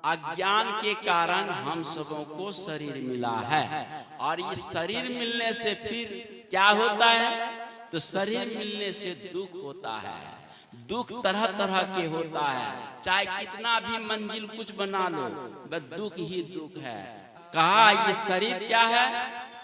अज्ञान के कारण हम सबों को शरीर मिला है, और इस शरीर मिलने से फिर क्या होता है? तो शरीर मिलने से दुख होता है। दुख तरह तरह के होता है, चाहे कितना भी मंजिल कुछ बना लो, बस दुख ही दुख है। कहा ये शरीर क्या है?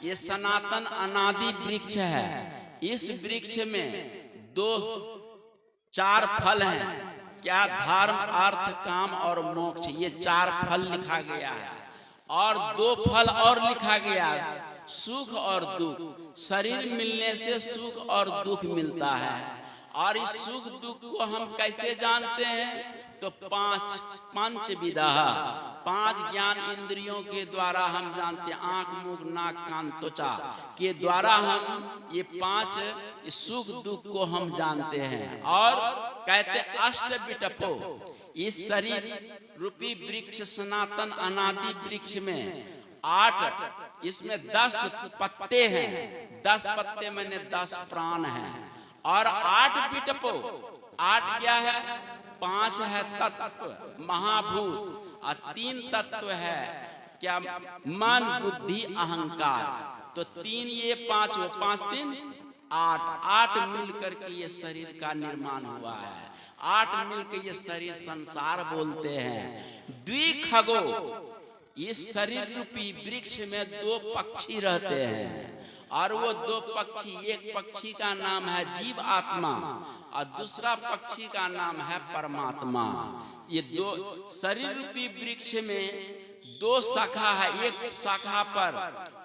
ये सनातन अनादि वृक्ष है। इस वृक्ष में दो चार फल हैं। क्या? धर्म, अर्थ, काम और मोक्ष, ये चार फल लिखा गया है। और दो फल और लिखा गया, सुख और दुख। शरीर मिलने से सुख और दुख मिलता है। और इस सुख दुख को हम कैसे जानते हैं? तो पंच विधा, पांच ज्ञान इंद्रियों के द्वारा हम जानते हैं। आंख, मुख, नाक, कान, त्वचा के द्वारा हम ये पांच सुख दुख को हम जानते हैं। और कहते अष्ट विटपो, इस शरीर रूपी वृक्ष सनातन अनादि वृक्ष में 8, इसमें 10 पत्ते हैं। 10 पत्ते मैंने 10 प्राण हैं। और 8 विटपो, 8 क्या है? 5 है तत्व महाभूत, और 3 तत्व है क्या? मन, बुद्धि, अहंकार। तो 3 ये 5, वो 5 3 8, 8 मिलकर के ये शरीर का निर्माण हुआ है। 8 मिलकर ये शरीर संसार बोलते हैं। द्विखगो, इस शरीर रूपी वृक्ष में 2 पक्षी रहते हैं। और वो 2 पक्षी, एक पक्षी का नाम है जीव आत्मा, और दूसरा पक्षी का नाम है परमात्मा। ये 2 शरीर रूपी वृक्ष में 2 शाखा है। एक शाखा पर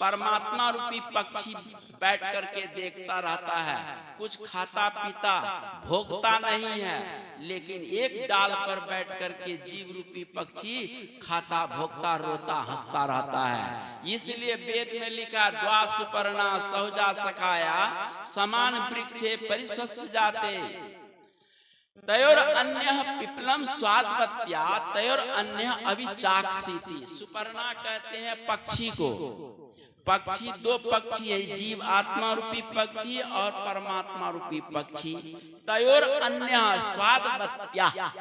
परमात्मा रूपी पक्षी बैठ करके देखता रहता है, कुछ खाता पीता भोगता नहीं है। लेकिन एक डाल पर बैठ करके जीव रूपी पक्षी खाता भोगता रोता हंसता रहता है। इसलिए वेद में लिखा, द्वा सुपर्णा सहजा सखाया समान वृक्षे परिशस्य जाते, तयोर अन्य पिपलम स्वादवत्या तयोर अन्य अभिचाक्षिति। सुपर्णा कहते हैं पक्षी को। पक्षी 2 पक्षी है, जीव आत्मा रूपी पक्षी और परमात्मा रूपी पक्षी। तयोर अन्य स्वादवत्या,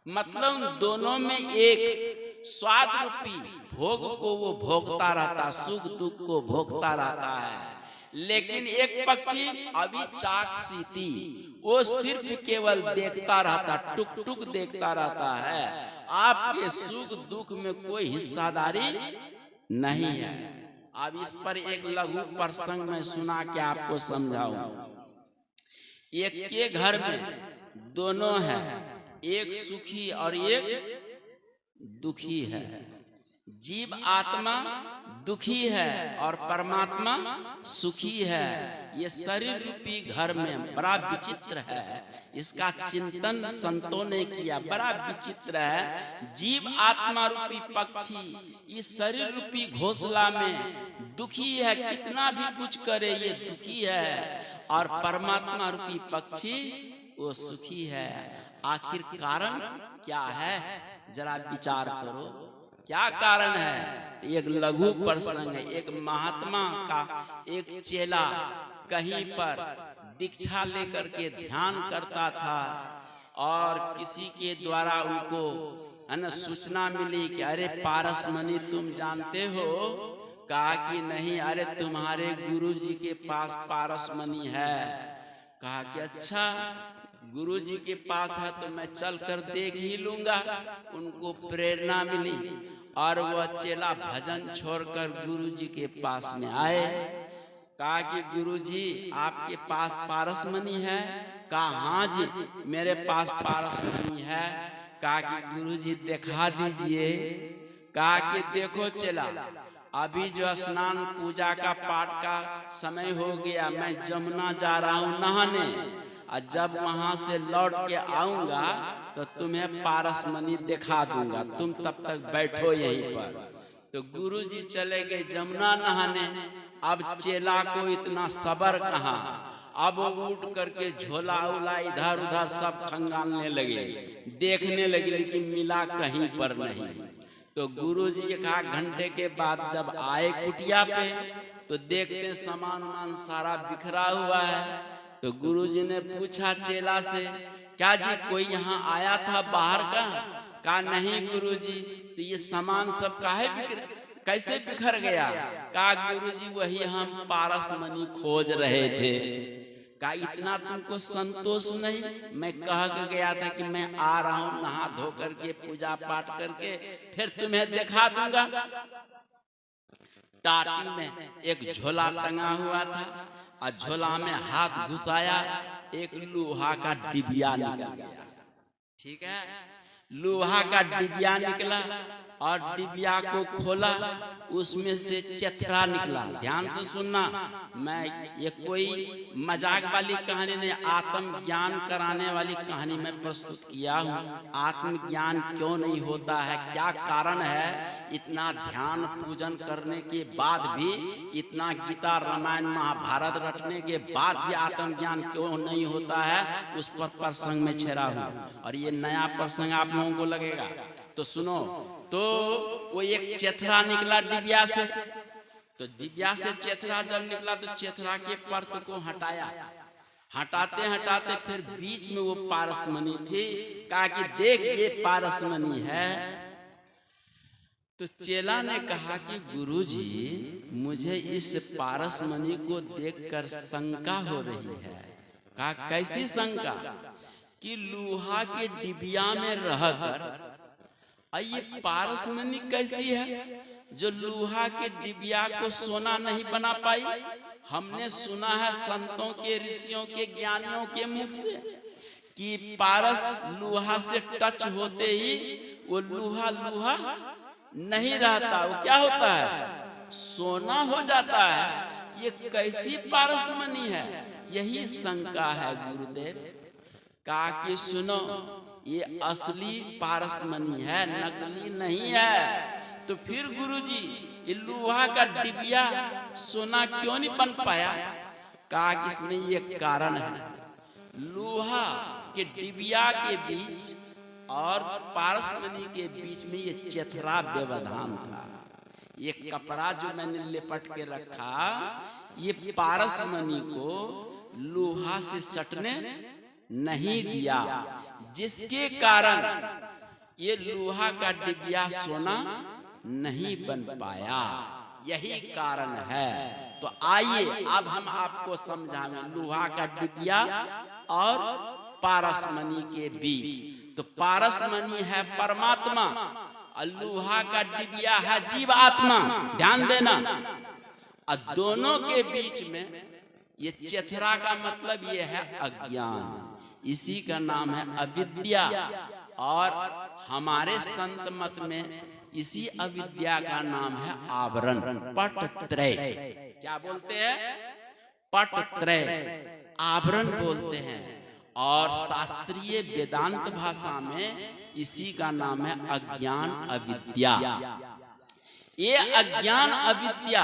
मतलब दोनों में एक स्वाद रूपी भोग को वो भोगता रहता, सुख दुख को भोगता रहता है। लेकिन एक पक्षी अभिचाक्षिति, वो सिर्फ केवल देखता रहता, टुक टुक देखता रहता है। आपके सुख दुख में कोई हिस्सादारी नहीं है। अब इस पर एक लघु प्रसंग में सुना के आपको समझाऊं। एक के घर में दोनों हैं, एक सुखी और एक दुखी है। जीव आत्मा दुखी है और परमात्मा सुखी है। ये शरीर रूपी घर में बड़ा विचित्र है। इसका चिंतन संतों ने किया, बड़ा विचित्र है। जीव आत्मा रूपी पक्षी इस शरीर रूपी घोंसला में दुखी है, कितना भी कुछ करे ये दुखी है। और परमात्मा रूपी पक्षी वो सुखी है। आखिर कारण क्या है? जरा विचार करो, क्या कारण है? एक लघु प्रसंग है। एक महात्मा का एक चेला कहीं पर दीक्षा लेकर के ध्यान करता था, और किसी के द्वारा उनको सूचना मिली कि अरे पारसमणि तुम जानते हो? कहा कि नहीं। अरे तुम्हारे गुरुजी के पास पारसमणि है। कहा कि अच्छा, गुरुजी के पास है तो मैं चलकर देख ही लूंगा। उनको प्रेरणा मिली और वह चेला भजन छोड़कर गुरुजी के पास में आए। कहा कि गुरुजी आपके पास पारसमणि है? कहा हाँ जी मेरे पास पारसमणि है। कहा कि गुरुजी दिखा दीजिए। कहा कि देखो चेला, अभी जो स्नान पूजा का पाठ का समय हो गया, मैं जमुना जा रहा हूँ नहाने, और जब वहां से लौट के आऊंगा तो तुम्हें पारसमणि दिखा दूंगा, तुम तब तक बैठो यहीं पर। तो गुरुजी चले गए जमुना नहाने। अब चेला को इतना सबर कहाँ, अब वो उठ करके झोला उला इधर उधर सब खंगालने लगे, देखने लगे, लेकिन मिला कहीं पर नहीं। तो गुरुजी 1 घंटे के बाद जब आए कुटिया पे, तो देखते सामान वामान सारा बिखरा हुआ है। तो गुरुजी ने पूछा चेला से, क्या जी कोई यहाँ आया था बाहर का? कहा नहीं गुरुजी, तो ये सामान सब काहे कैसे बिखर गया? कहा गुरुजी वही हम पारस मणि खोज रहे थे। कहा इतना तुमको संतोष नहीं? मैं कह के गया था कि मैं आ रहा हूं नहा धो करके पूजा पाठ करके फिर तुम्हें दिखा दूंगा। टाटी में एक झोला टंगा हुआ था और झोला में हाथ घुसाया, एक लोहा का डिबिया निकल गया। ठीक है, लोहा का डिबिया निकला और डिबिया को खोला, उसमें से चेथरा निकला। ध्यान से सुनना, मैं ये कोई मजाक वाली कहानी नहीं, आत्मज्ञान कराने वाली कहानी मैं प्रस्तुत किया हूँ। आत्मज्ञान क्यों नहीं होता है, क्या कारण है? इतना ध्यान पूजन करने के बाद भी, इतना गीता रामायण महाभारत रटने के बाद भी आत्मज्ञान क्यों नहीं होता है, उस पर प्रसंग में छेड़ा हूँ। और ये नया प्रसंग आप लोगों को लगेगा तो सुनो। तो वो एक चेथरा निकला डिबिया से, तो डिबिया से चेथरा जब निकला तो चेथरा के पर्त को हटाया, हटाते हटाते फिर बीच में वो पारसमणि थी। कहा कि देख ये पारसमणि है। तो चेला ने कहा कि गुरुजी मुझे इस पारसमणि को देखकर शंका हो रही है। कहा कैसी शंका? कि लोहा के डिबिया में रहकर ये पारसमणि कैसी है जो लोहा के डिबिया को सोना नहीं बना पाई? हमने सुना है संतों के, ऋषियों के, ज्ञानियों के मुख से कि पारस लोहा से टच होते ही वो लोहा लोहा नहीं रहता, वो क्या होता है? सोना हो जाता है। ये कैसी पारसमणि है? यही शंका है गुरुदेव। कहा कि सुनो, ये असली पारसमणि है, नकली नहीं है। तो फिर गुरुजी ये लोहा का डिबिया सोना क्यों नहीं बन पाया? कहा कि इसमें ये कारण है, लोहा के डिबिया के बीच और पारसमणि के बीच में ये चेथरा व्यवधान था। ये कपड़ा जो मैंने लिपट के रखा, ये पारसमणि को लोहा से सटने नहीं दिया, जिसके कारण ये लोहा का डिबिया सोना नहीं बन पाया। यही कारण है। तो आइए अब हम आपको समझाएं लोहा का डिबिया और पारसमणि के बीच। तो पारसमणि है परमात्मा और लोहा का डिबिया है जीव आत्मा। ध्यान देना। और दोनों के बीच में ये चेथरा का मतलब ये है अज्ञान, इसी का नाम है अविद्या। और हमारे संत मत में इसी अविद्या का नाम है आवरण, पटत्रय। क्या बोलते हैं? पटत्रय, आवरण बोलते हैं। और शास्त्रीय वेदांत भाषा में इसी का नाम है अज्ञान अविद्या। ये अज्ञान अविद्या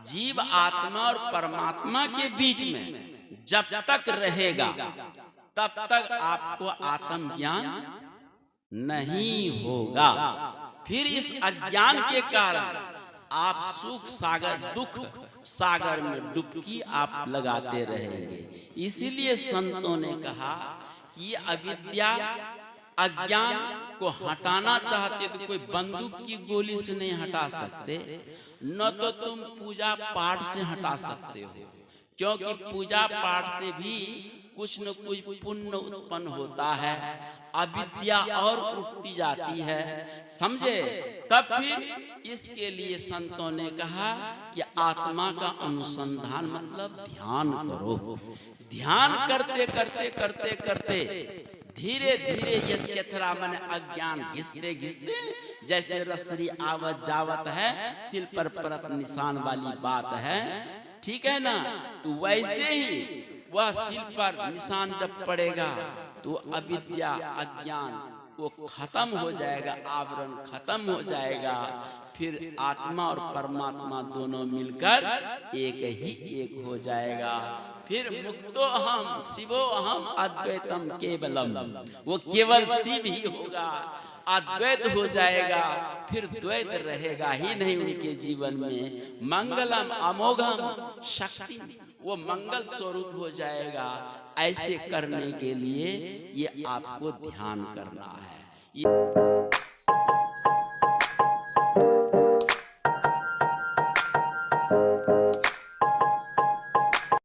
जीव आत्मा और परमात्मा के बीच में जब तक रहेगा तब तक आपको आत्मज्ञान नहीं होगा। फिर इस अज्ञान के कारण आप सुख सागर, दुख सागर में डुबकी आप लगाते रहेंगे। इसीलिए संतों ने कहा कि अविद्या अज्ञान को हटाना चाहते तो कोई बंदूक की गोली से नहीं हटा सकते, न तो तुम पूजा पाठ से हटा सकते हो, क्योंकि पूजा पाठ से भी कुछ न कुछ पुण्य उत्पन्न होता है, अविद्या और उठती जाती है, समझे। तब फिर इसके लिए संतों ने कहा कि आत्मा का अनुसंधान मतलब ध्यान करो। ध्यान करते करते करते करते धीरे धीरे ये चेथरा मन अज्ञान घिसते घिसते, जैसे रसरी आवत जावत है, सिल पर परत निशान वाली बात है, ठीक है ना। तो वैसे ही वह सिल पर निशान जब पड़ेगा तो अविद्या अज्ञान वो खत्म हो जाएगा, आवरण खत्म हो जाएगा। फिर आत्मा और परमात्मा दोनों मिलकर एक ही एक हो जाएगा। फिर मुक्तो अहम शिवो अहम अद्वैतम केवलम, वो केवल शिव ही होगा, अद्वैत हो जाएगा। फिर द्वैत रहेगा ही नहीं उनके जीवन में। मंगलम अमोघम शक्ति, वो मंगल स्वरूप हो जाएगा। ऐसे करने के लिए ये आपको ध्यान करना है। ये